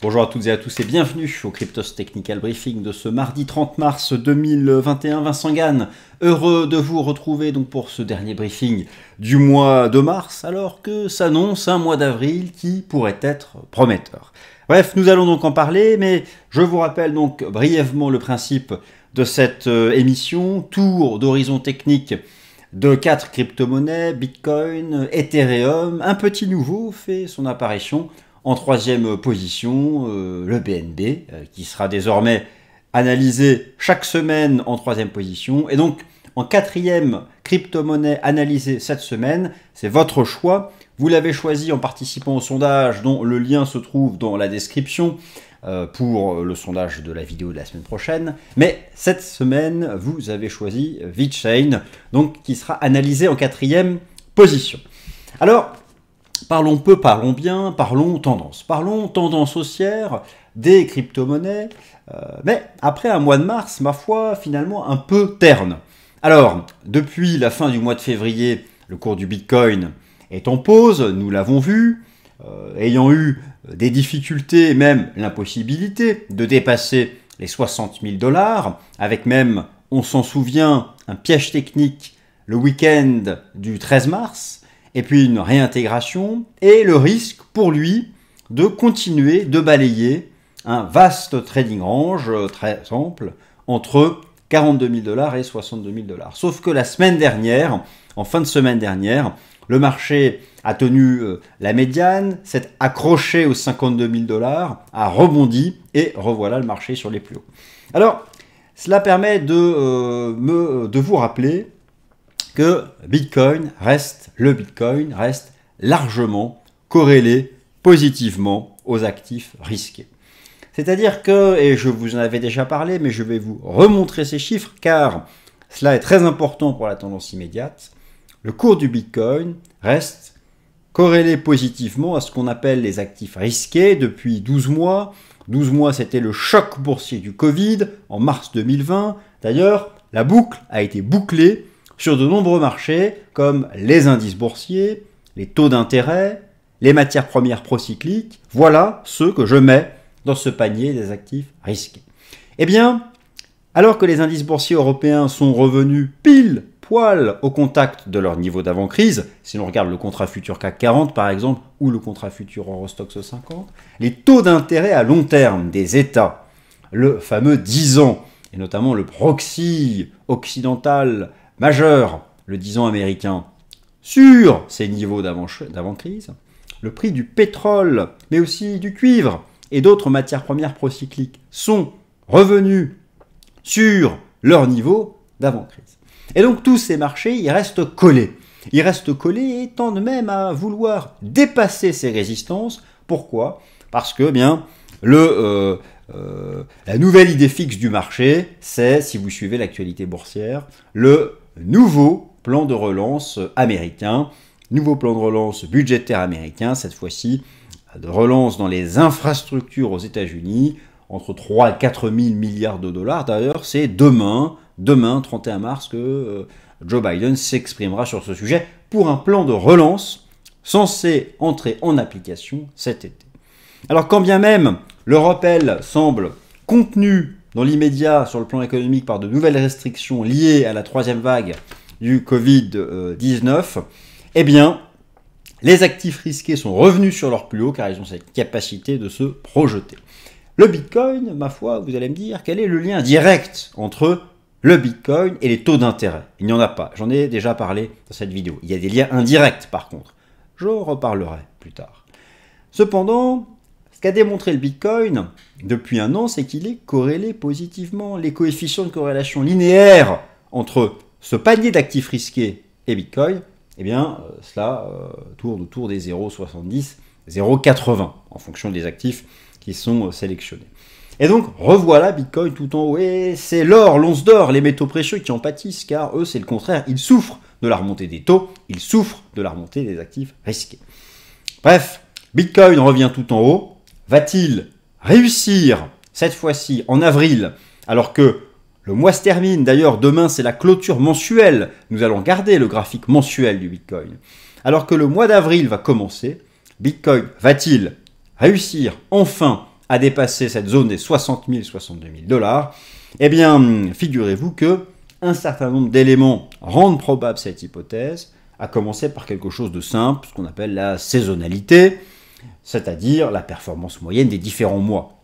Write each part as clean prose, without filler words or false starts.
Bonjour à toutes et à tous et bienvenue au Cryptos Technical Briefing de ce mardi 30 mars 2021. Vincent Gann, heureux de vous retrouver donc pour ce dernier briefing du mois de mars, alors que s'annonce un mois d'avril qui pourrait être prometteur. Bref, nous allons donc en parler, mais je vous rappelle donc brièvement le principe de cette émission, tour d'horizon technique de 4 crypto-monnaies, Bitcoin, Ethereum. Un petit nouveau fait son apparition en troisième position, le BNB, qui sera désormais analysé chaque semaine en troisième position. Et donc, en quatrième crypto-monnaie analysée cette semaine, c'est votre choix. Vous l'avez choisi en participant au sondage dont le lien se trouve dans la description pour le sondage de la vidéo de la semaine prochaine. Mais cette semaine, vous avez choisi VeChain, donc qui sera analysé en quatrième position. Alors, parlons peu, parlons bien, parlons tendance. Parlons tendance haussière des crypto-monnaies, mais après un mois de mars, ma foi, finalement un peu terne. Alors, depuis la fin du mois de février, le cours du Bitcoin est en pause, nous l'avons vu, ayant eu des difficultés, même l'impossibilité de dépasser les 60 000 $, avec même, on s'en souvient, un piège technique le week-end du 13 mars, et puis une réintégration, et le risque pour lui de continuer de balayer un vaste trading range très ample entre 42 000 $ et 62 000 $. Sauf que la semaine dernière, en fin de semaine dernière, le marché a tenu la médiane, s'est accroché aux 52 000 $, a rebondi, et revoilà le marché sur les plus hauts. Alors, cela permet de vous rappeler que le Bitcoin reste largement corrélé positivement aux actifs risqués. C'est-à-dire que, et je vous en avais déjà parlé, mais je vais vous remontrer ces chiffres car cela est très important pour la tendance immédiate, le cours du Bitcoin reste corrélé positivement à ce qu'on appelle les actifs risqués depuis 12 mois. 12 mois, c'était le choc boursier du Covid en mars 2020. D'ailleurs, la boucle a été bouclée sur de nombreux marchés comme les indices boursiers, les taux d'intérêt, les matières premières procycliques. Voilà ceux que je mets dans ce panier des actifs risqués. Eh bien, alors que les indices boursiers européens sont revenus pile poil au contact de leur niveau d'avant-crise, si l'on regarde le contrat futur CAC 40 par exemple, ou le contrat futur Eurostoxx 50, les taux d'intérêt à long terme des États, le fameux 10 ans, et notamment le proxy occidental majeur, le 10 ans américain, sur ces niveaux d'avant-crise, le prix du pétrole, mais aussi du cuivre et d'autres matières premières procycliques sont revenus sur leur niveau d'avant-crise. Et donc tous ces marchés, ils restent collés. Ils restent collés et tendent même à vouloir dépasser ces résistances. Pourquoi? Parce que bien la nouvelle idée fixe du marché, c'est, si vous suivez l'actualité boursière, le nouveau plan de relance américain, nouveau plan de relance budgétaire américain, cette fois-ci de relance dans les infrastructures aux États-Unis, entre 3 et 4 000 milliards de dollars. D'ailleurs, c'est demain, 31 mars, que Joe Biden s'exprimera sur ce sujet pour un plan de relance censé entrer en application cet été. Alors, quand bien même l'Europe, elle, semble contenue dans l'immédiat sur le plan économique par de nouvelles restrictions liées à la troisième vague du Covid-19, eh bien, les actifs risqués sont revenus sur leur plus haut car ils ont cette capacité de se projeter. Le Bitcoin, ma foi, vous allez me dire, quel est le lien direct entre le Bitcoin et les taux d'intérêt? Il n'y en a pas, j'en ai déjà parlé dans cette vidéo. Il y a des liens indirects par contre, j'en reparlerai plus tard. Cependant, ce qu'a démontré le Bitcoin depuis un an, c'est qu'il est corrélé positivement. Les coefficients de corrélation linéaire entre ce panier d'actifs risqués et Bitcoin, eh bien, cela tourne autour des 0,70, 0,80 en fonction des actifs qui sont sélectionnés. Et donc, revoilà Bitcoin tout en haut. Et c'est l'or, l'once d'or, les métaux précieux qui en pâtissent, car eux, c'est le contraire. Ils souffrent de la remontée des taux, ils souffrent de la remontée des actifs risqués. Bref, Bitcoin revient tout en haut. Va-t-il réussir, cette fois-ci, en avril, alors que le mois se termine? D'ailleurs, demain, c'est la clôture mensuelle. Nous allons garder le graphique mensuel du Bitcoin. Alors que le mois d'avril va commencer, Bitcoin va-t-il réussir enfin a dépassé cette zone des 60 000, 62 000 dollars, eh bien, figurez-vous que un certain nombre d'éléments rendent probable cette hypothèse, à commencer par quelque chose de simple, ce qu'on appelle la saisonnalité, c'est-à-dire la performance moyenne des différents mois.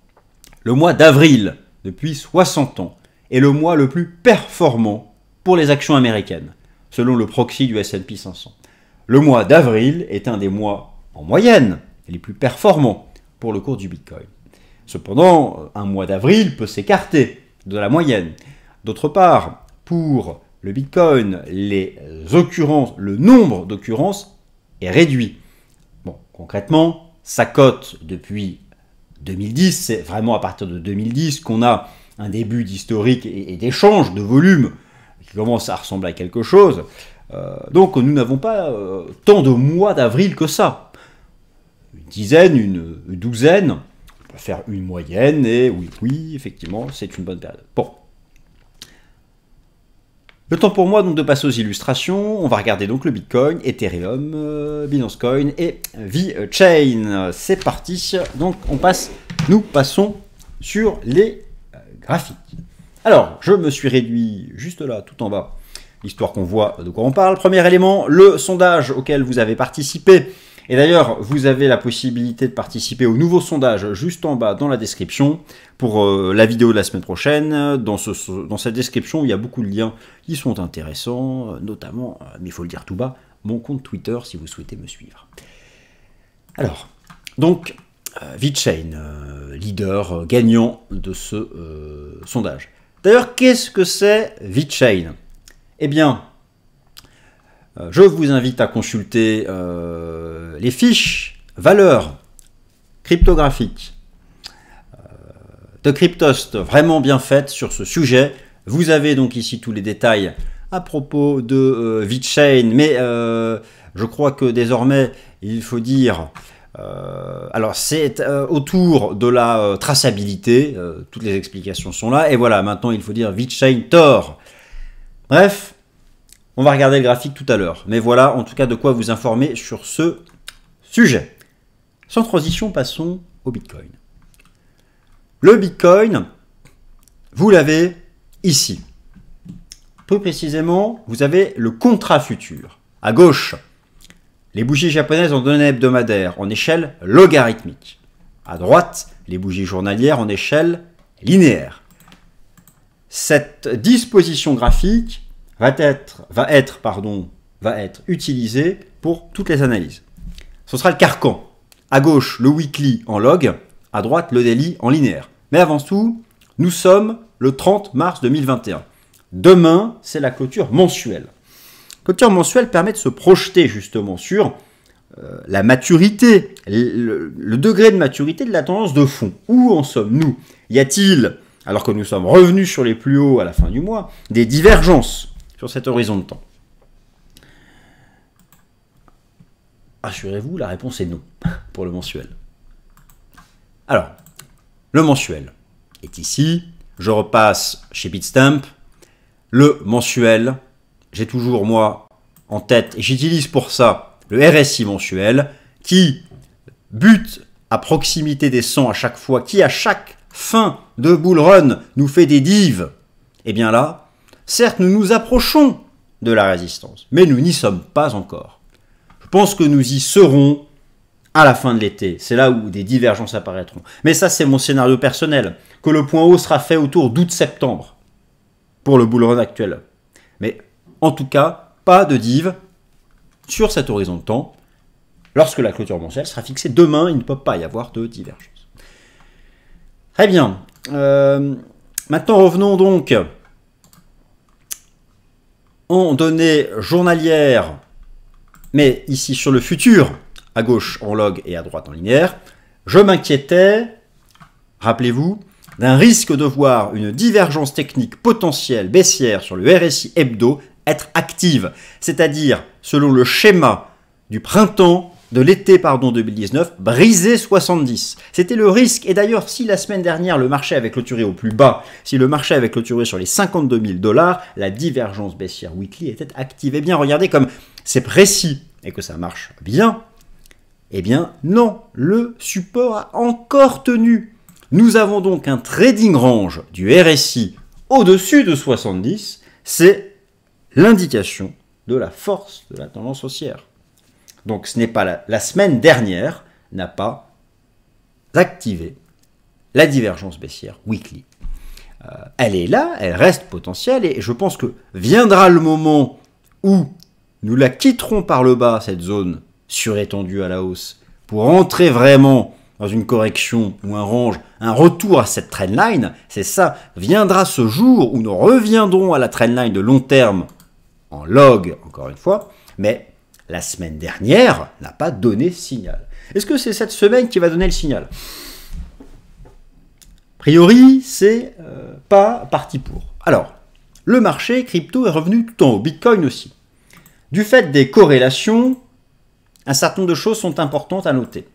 Le mois d'avril, depuis 60 ans, est le mois le plus performant pour les actions américaines, selon le proxy du S&P 500. Le mois d'avril est un des mois, en moyenne, les plus performants pour le cours du Bitcoin. Cependant, un mois d'avril peut s'écarter de la moyenne. D'autre part, pour le Bitcoin, le nombre d'occurrences est réduit. Bon, concrètement, sa cote depuis 2010, c'est vraiment à partir de 2010 qu'on a un début d'historique et d'échange de volume qui commence à ressembler à quelque chose. Donc nous n'avons pas tant de mois d'avril que ça. Une dizaine, une douzaine, on peut faire une moyenne et oui, effectivement, c'est une bonne période. Bon. Le temps pour moi donc de passer aux illustrations. On va regarder donc le Bitcoin, Ethereum, Binance Coin et VeChain. C'est parti. Donc nous passons sur les graphiques. Alors, je me suis réduit juste là, tout en bas, histoire qu'on voit de quoi on parle. Premier élément, le sondage auquel vous avez participé. Et d'ailleurs, vous avez la possibilité de participer au nouveau sondage juste en bas dans la description pour la vidéo de la semaine prochaine. Dans cette description, il y a beaucoup de liens qui sont intéressants, notamment, mais il faut le dire tout bas, mon compte Twitter si vous souhaitez me suivre. Alors, donc, VeChain, leader gagnant de ce sondage. D'ailleurs, qu'est-ce que c'est VeChain? Eh bien, je vous invite à consulter les fiches valeurs cryptographiques de Cryptost, vraiment bien faites sur ce sujet. Vous avez donc ici tous les détails à propos de VeChain, mais je crois que désormais, il faut dire... alors c'est autour de la traçabilité, toutes les explications sont là, et voilà, maintenant il faut dire VeChain Tor. Bref, on va regarder le graphique tout à l'heure, mais voilà en tout cas de quoi vous informer sur ce sujet. Sans transition, passons au Bitcoin. Le Bitcoin, vous l'avez ici. Plus précisément, vous avez le contrat futur. À gauche, les bougies japonaises en données hebdomadaires en échelle logarithmique. À droite, les bougies journalières en échelle linéaire. Cette disposition graphique va être utilisée pour toutes les analyses. Ce sera le carcan. À gauche, le weekly en log, à droite, le daily en linéaire. Mais avant tout, nous sommes le 30 mars 2021. Demain, c'est la clôture mensuelle. La clôture mensuelle permet de se projeter justement sur la maturité, le degré de maturité de la tendance de fond. Où en sommes-nous? Y a-t-il, alors que nous sommes revenus sur les plus hauts à la fin du mois, des divergences sur cet horizon de temps? Rassurez-vous, la réponse est non pour le mensuel. Alors, le mensuel est ici. Je repasse chez Bitstamp. Le mensuel, j'ai toujours moi en tête, et j'utilise pour ça le RSI mensuel, qui bute à proximité des 100 à chaque fois, qui à chaque fin de bull run nous fait des dives. Et bien là, certes, nous nous approchons de la résistance, mais nous n'y sommes pas encore. Je pense que nous y serons à la fin de l'été. C'est là où des divergences apparaîtront. Mais ça, c'est mon scénario personnel, que le point haut sera fait autour d'août-septembre pour le bull run actuel. Mais en tout cas, pas de div sur cet horizon de temps. Lorsque la clôture mensuelle sera fixée demain, il ne peut pas y avoir de divergence. Très bien. Maintenant, revenons donc en données journalières, mais ici sur le futur, à gauche en log et à droite en linéaire. Je m'inquiétais, rappelez-vous, d'un risque de voir une divergence technique potentielle baissière sur le RSI hebdo être active, c'est-à-dire, selon le schéma du printemps, de l'été 2019, briser 70. C'était le risque. Et d'ailleurs, si la semaine dernière, le marché avait clôturé au plus bas, si le marché avait clôturé sur les 52 000 $, la divergence baissière weekly était active. Eh bien, regardez comme c'est précis et que ça marche bien. Eh bien, non, le support a encore tenu. nous avons donc un trading range du RSI au-dessus de 70, c'est l'indication de la force de la tendance haussière. Donc ce n'est pas la semaine dernière n'a pas activé la divergence baissière weekly. Elle est là, elle reste potentielle et je pense que viendra le moment où nous la quitterons par le bas, cette zone surétendue à la hausse, pour entrer vraiment dans une correction ou un range, un retour à cette trendline. C'est ça, viendra ce jour où nous reviendrons à la trendline de long terme en log, encore une fois, mais la semaine dernière n'a pas donné signal. Est-ce que c'est cette semaine qui va donner le signal ? A priori, c'est pas parti pour. Alors, le marché crypto est revenu tout en haut, Bitcoin aussi. Du fait des corrélations, un certain nombre de choses sont importantes à noter.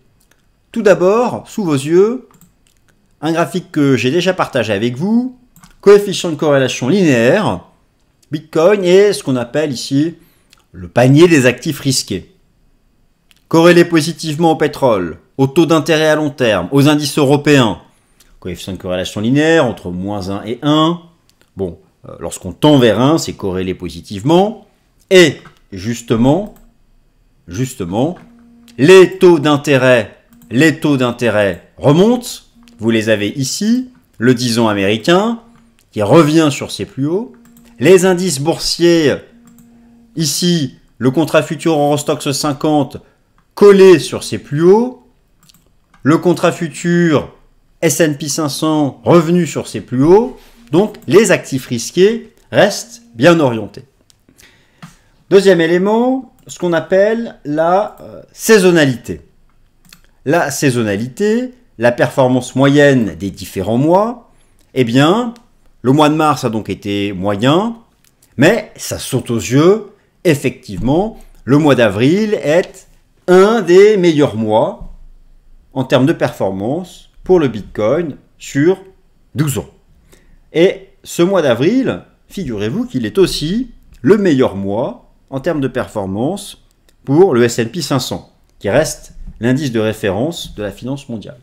Tout d'abord, sous vos yeux, un graphique que j'ai déjà partagé avec vous, coefficient de corrélation linéaire, Bitcoin est ce qu'on appelle ici le panier des actifs risqués. Corrélé positivement au pétrole, au taux d'intérêt à long terme, aux indices européens, coefficient de corrélation linéaire entre moins 1 et 1. Bon, lorsqu'on tend vers 1, c'est corrélé positivement. Et justement, les taux d'intérêt remontent. Vous les avez ici, le 10 ans américain qui revient sur ses plus hauts. Les indices boursiers, ici, le contrat futur Eurostoxx 50 collé sur ses plus hauts. Le contrat futur S&P 500 revenu sur ses plus hauts. Donc, les actifs risqués restent bien orientés. Deuxième élément, ce qu'on appelle la saisonnalité. La saisonnalité, la performance moyenne des différents mois, eh bien, le mois de mars a donc été moyen, mais ça saute aux yeux, effectivement, le mois d'avril est un des meilleurs mois en termes de performance pour le Bitcoin sur 12 ans. Et ce mois d'avril, figurez-vous qu'il est aussi le meilleur mois en termes de performance pour le S&P 500, qui reste l'indice de référence de la finance mondiale.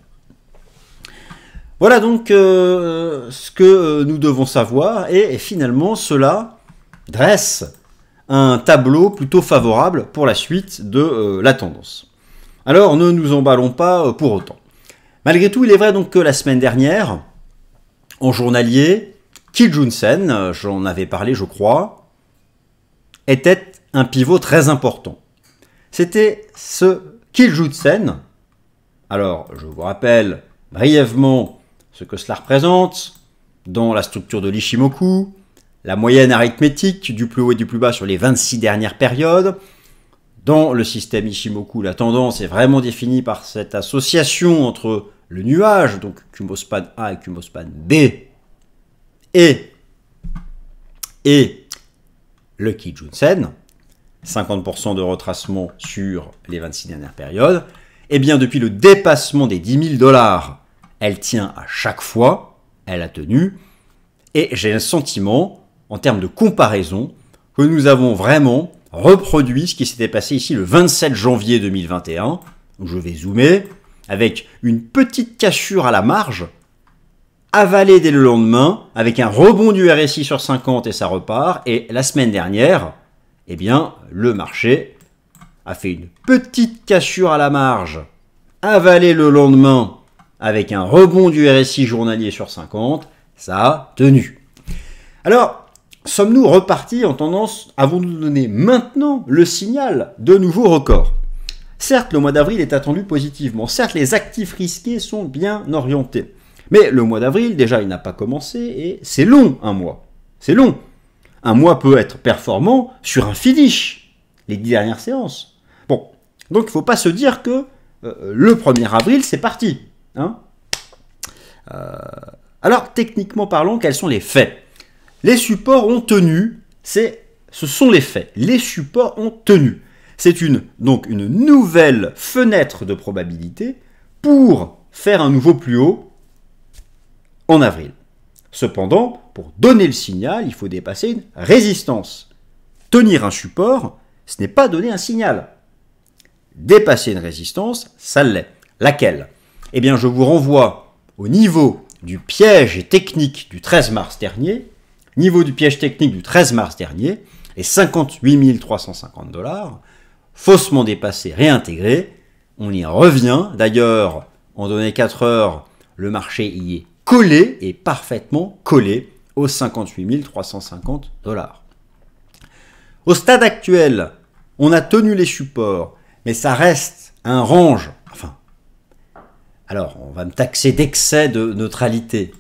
Voilà donc ce que nous devons savoir, et finalement cela dresse un tableau plutôt favorable pour la suite de la tendance. Alors ne nous emballons pas pour autant. Malgré tout, il est vrai donc que la semaine dernière, en journalier, Kijun-sen, j'en avais parlé je crois, était un pivot très important. C'était ce Kijun-sen. Alors, je vous rappelle brièvement ce que cela représente dans la structure de l'Ishimoku, la moyenne arithmétique du plus haut et du plus bas sur les 26 dernières périodes. Dans le système Ishimoku, la tendance est vraiment définie par cette association entre le nuage, donc Kumospan A et Kumospan B, et le Kijun-sen, 50% de retracement sur les 26 dernières périodes. Eh bien, depuis le dépassement des 10 000 $, elle tient à chaque fois, elle a tenu, et j'ai un sentiment, en termes de comparaison, que nous avons vraiment reproduit ce qui s'était passé ici le 27 janvier 2021, où je vais zoomer, avec une petite cassure à la marge, avalée dès le lendemain, avec un rebond du RSI sur 50 et ça repart, et la semaine dernière, eh bien, le marché a fait une petite cassure à la marge, avalée le lendemain, avec un rebond du RSI journalier sur 50, ça a tenu. Alors, sommes-nous repartis en tendance, avons-nous donné maintenant le signal de nouveaux records? Certes, le mois d'avril est attendu positivement, certes, les actifs risqués sont bien orientés, mais le mois d'avril, déjà, il n'a pas commencé et c'est long, un mois. C'est long. Un mois peut être performant sur un finish, les 10 dernières séances. Bon, donc il ne faut pas se dire que le 1er avril, c'est parti. Hein, alors, techniquement parlant, quels sont les faits? Les supports ont tenu, ce sont les faits. Les supports ont tenu. C'est donc une nouvelle fenêtre de probabilité pour faire un nouveau plus haut en avril. Cependant, pour donner le signal, il faut dépasser une résistance. Tenir un support, ce n'est pas donner un signal. Dépasser une résistance, ça l'est. Laquelle? Eh bien, je vous renvoie au niveau du piège technique du 13 mars dernier, niveau du piège technique du 13 mars dernier, les 58 350 $, faussement dépassés, réintégrés, on y revient. D'ailleurs, en données 4 heures, le marché y est collé, et parfaitement collé, aux 58 350 $. Au stade actuel, on a tenu les supports, mais ça reste un range. Enfin, alors, on va me taxer d'excès de neutralité.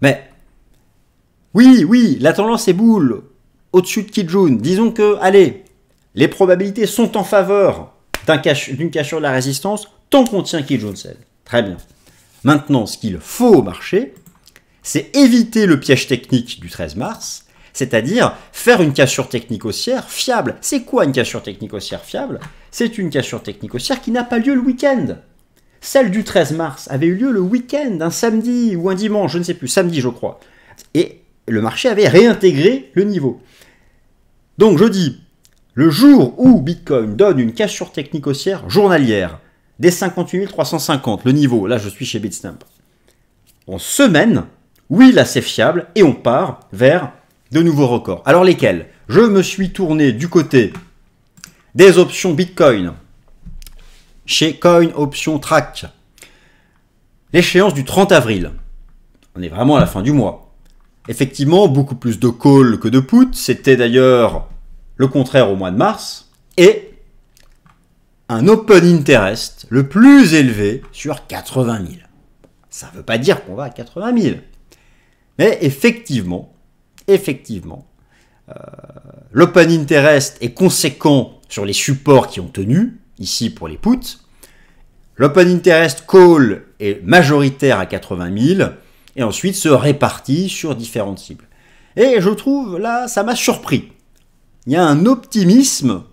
Mais, oui, la tendance est boule, au-dessus de Kijun. Disons que, allez, les probabilités sont en faveur d'une cassure de la résistance tant qu'on tient Kijun-sen. Très bien. Maintenant, ce qu'il faut au marché, c'est éviter le piège technique du 13 mars, c'est-à-dire faire une cassure technique haussière fiable. C'est quoi une cassure technique haussière fiable? C'est une cassure technique haussière qui n'a pas lieu le week-end. Celle du 13 mars avait eu lieu le week-end, un samedi ou un dimanche, je ne sais plus, samedi je crois. Et le marché avait réintégré le niveau. Donc je dis, le jour où Bitcoin donne une cassure technique haussière journalière des 58 350, le niveau, là je suis chez Bitstamp, en semaine, oui là c'est fiable et on part vers de nouveaux records. Alors lesquels? Je me suis tourné du côté des options Bitcoin chez Coin Option Track. L'échéance du 30 avril. On est vraiment à la fin du mois. Effectivement, beaucoup plus de call que de put. C'était d'ailleurs le contraire au mois de mars. Et un open interest le plus élevé sur 80 000. Ça ne veut pas dire qu'on va à 80 000. Mais effectivement, l'open interest est conséquent sur les supports qui ont tenu, ici pour les puts. L'open interest call est majoritaire à 80 000 et ensuite se répartit sur différentes cibles. Et je trouve, là, ça m'a surpris. Il y a un optimisme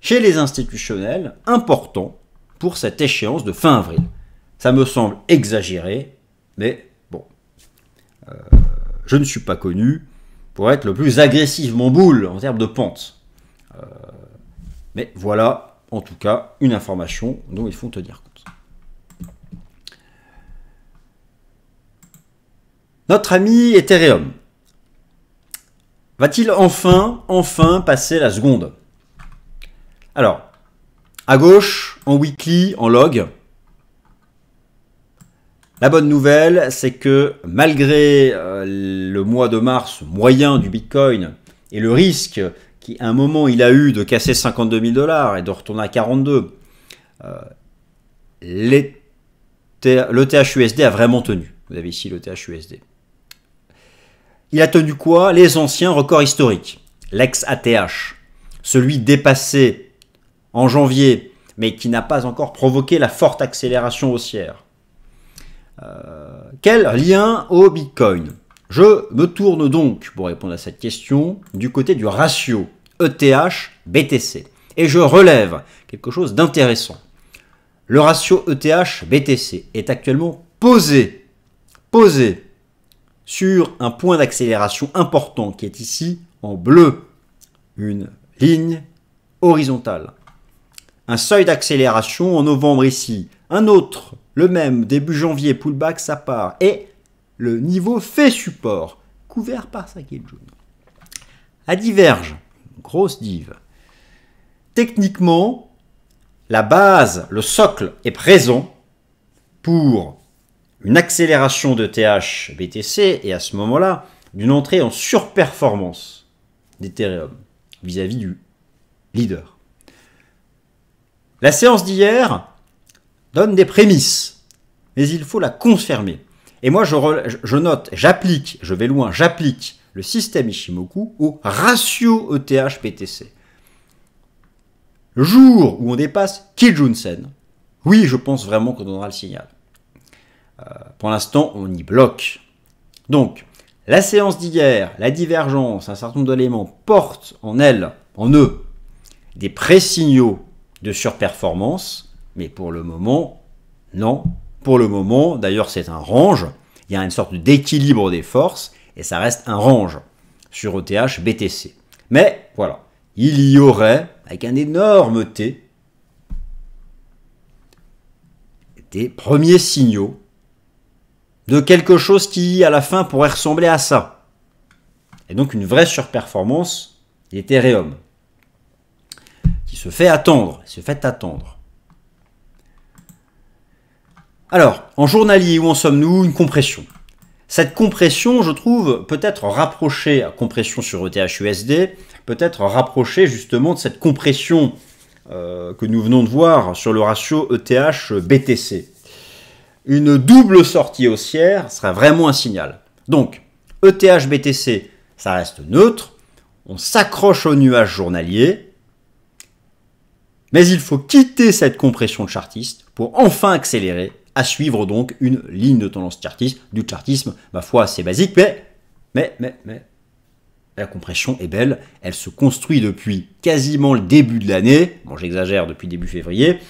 chez les institutionnels important pour cette échéance de fin avril. Ça me semble exagéré, mais bon, je ne suis pas connu pour être le plus agressivement bull en termes de pente. Mais voilà, en tout cas, une information dont il faut tenir compte. Notre ami Ethereum va-t-il enfin passer la seconde? Alors, à gauche, en weekly, en log, la bonne nouvelle, c'est que malgré le mois de mars moyen du Bitcoin et le risque qu'à un moment il a eu de casser 52 000 $ et de retourner à 42, le THUSD a vraiment tenu. Vous avez ici le THUSD. Il a tenu quoi? Les anciens records historiques. L'ex-ATH, celui dépassé en janvier, mais qui n'a pas encore provoqué la forte accélération haussière. Quel lien au Bitcoin? Je me tourne donc, pour répondre à cette question, du côté du ratio ETH-BTC. Et je relève quelque chose d'intéressant. Le ratio ETH-BTC est actuellement posé sur un point d'accélération important qui est ici en bleu. Une ligne horizontale. Un seuil d'accélération en novembre ici. Un autre, le même, début janvier, pullback, ça part. Et le niveau fait support, couvert par sa Kijun. À diverge, grosse div. Techniquement, la base, le socle est présent pour une accélération de TH-BTC et à ce moment-là, d'une entrée en surperformance d'Ethereum vis-à-vis du leader. La séance d'hier donne des prémices, mais il faut la confirmer. Et moi, je note, j'applique, je vais loin, j'applique le système Ishimoku au ratio ETH-BTC. Le jour où on dépasse Kijun-sen, oui, je pense vraiment qu'on donnera le signal. Pour l'instant, on y bloque. Donc, la séance d'hier, la divergence, un certain nombre d'éléments portent en eux, des pré-signaux de surperformance, mais pour le moment, non. Pour le moment, d'ailleurs, c'est un range. Il y a une sorte d'équilibre des forces, et ça reste un range sur ETH-BTC. Mais, voilà, il y aurait, avec un énorme T, des premiers signaux de quelque chose qui, à la fin, pourrait ressembler à ça. Et donc une vraie surperformance d'Ethereum, qui se fait attendre, Alors, en journalier, où en sommes-nous? Une compression. Cette compression, je trouve, peut être rapprochée, compression sur ETH-USD, peut être rapprochée justement de cette compression que nous venons de voir sur le ratio ETH-BTC. Une double sortie haussière sera vraiment un signal. Donc, ETH-BTC, ça reste neutre, on s'accroche au nuage journalier, mais il faut quitter cette compression chartiste pour enfin accélérer, à suivre donc une ligne de tendance chartiste, du chartisme, ma foi, assez basique, mais la compression est belle, elle se construit depuis quasiment le début de l'année, bon j'exagère, depuis début février,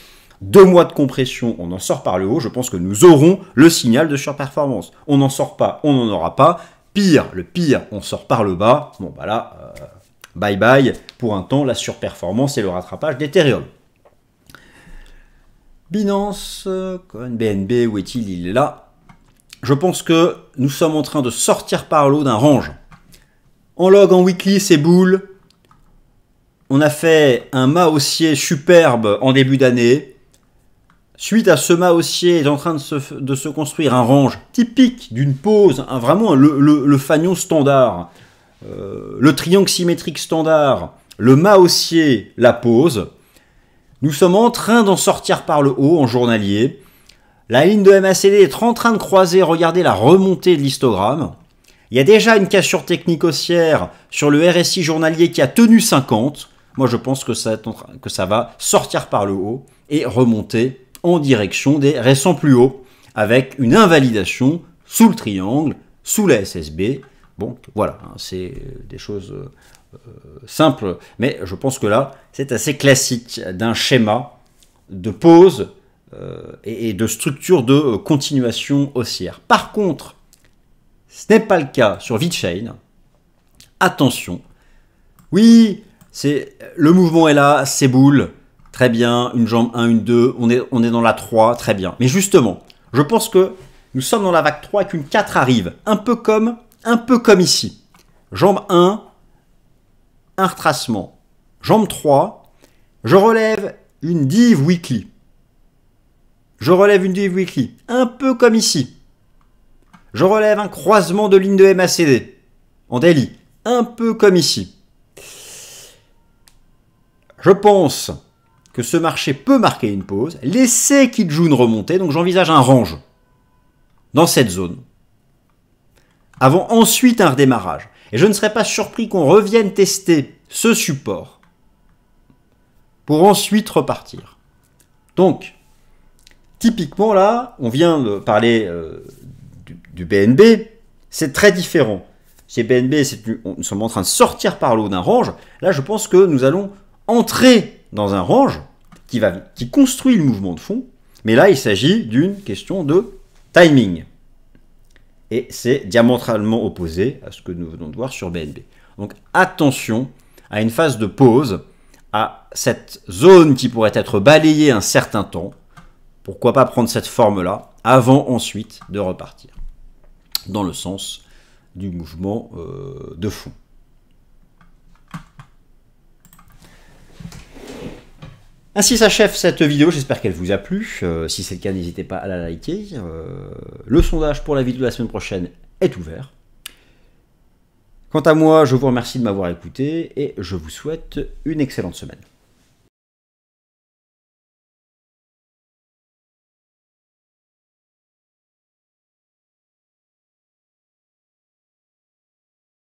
2 mois de compression, on en sort par le haut, je pense que nous aurons le signal de surperformance. On n'en sort pas, on n'en aura pas, le pire, on sort par le bas, bon bah là, bye bye, pour un temps, la surperformance et le rattrapage d'Ethereum. Binance, BNB, où est-il? Il est là. Je pense que nous sommes en train de sortir par le haut d'un range. En log, en weekly, c'est boule. On a fait un mât haussier superbe en début d'année. Suite à ce mât haussier, est en train de se construire un range typique d'une pause, vraiment le fanion standard, le triangle symétrique standard, le mât haussier, la pause. Nous sommes en train d'en sortir par le haut en journalier. La ligne de MACD est en train de croiser, regardez la remontée de l'histogramme. Il y a déjà une cassure technique haussière sur le RSI journalier qui a tenu 50. Moi je pense que ça va sortir par le haut et remonter en direction des récents plus hauts avec une invalidation sous le triangle, sous la SSB. Bon voilà, c'est des choses simples, mais je pense que là c'est assez classique d'un schéma de pause et de structure de continuation haussière. Par contre, ce n'est pas le cas sur VeChain. Attention. Oui, le mouvement est là, c'est boule. Très bien, une jambe 1, une 2, on est dans la 3, très bien. Mais justement, je pense que nous sommes dans la vague 3 et qu'une 4 arrive. Un peu comme ici. Jambe 1, un retracement. Jambe 3, je relève une div weekly. Un peu comme ici. Je relève un croisement de ligne de MACD en daily, un peu comme ici. Je pense que ce marché peut marquer une pause, laisser Kijun remonter, donc j'envisage un range dans cette zone, avant ensuite un redémarrage. Et je ne serais pas surpris qu'on revienne tester ce support pour ensuite repartir. Donc, typiquement là, on vient de parler du BNB, c'est très différent. Chez BNB, nous sommes en train de sortir par le haut d'un range. Là, je pense que nous allons entrer dans un range qui construit le mouvement de fond. Mais là, il s'agit d'une question de timing. Et c'est diamétralement opposé à ce que nous venons de voir sur BNB. Donc attention à une phase de pause, à cette zone qui pourrait être balayée un certain temps. Pourquoi pas prendre cette forme-là avant ensuite de repartir dans le sens du mouvement de fond. Ainsi s'achève cette vidéo, j'espère qu'elle vous a plu. Si c'est le cas, n'hésitez pas à la liker. Le sondage pour la vidéo de la semaine prochaine est ouvert. Quant à moi, je vous remercie de m'avoir écouté et je vous souhaite une excellente semaine.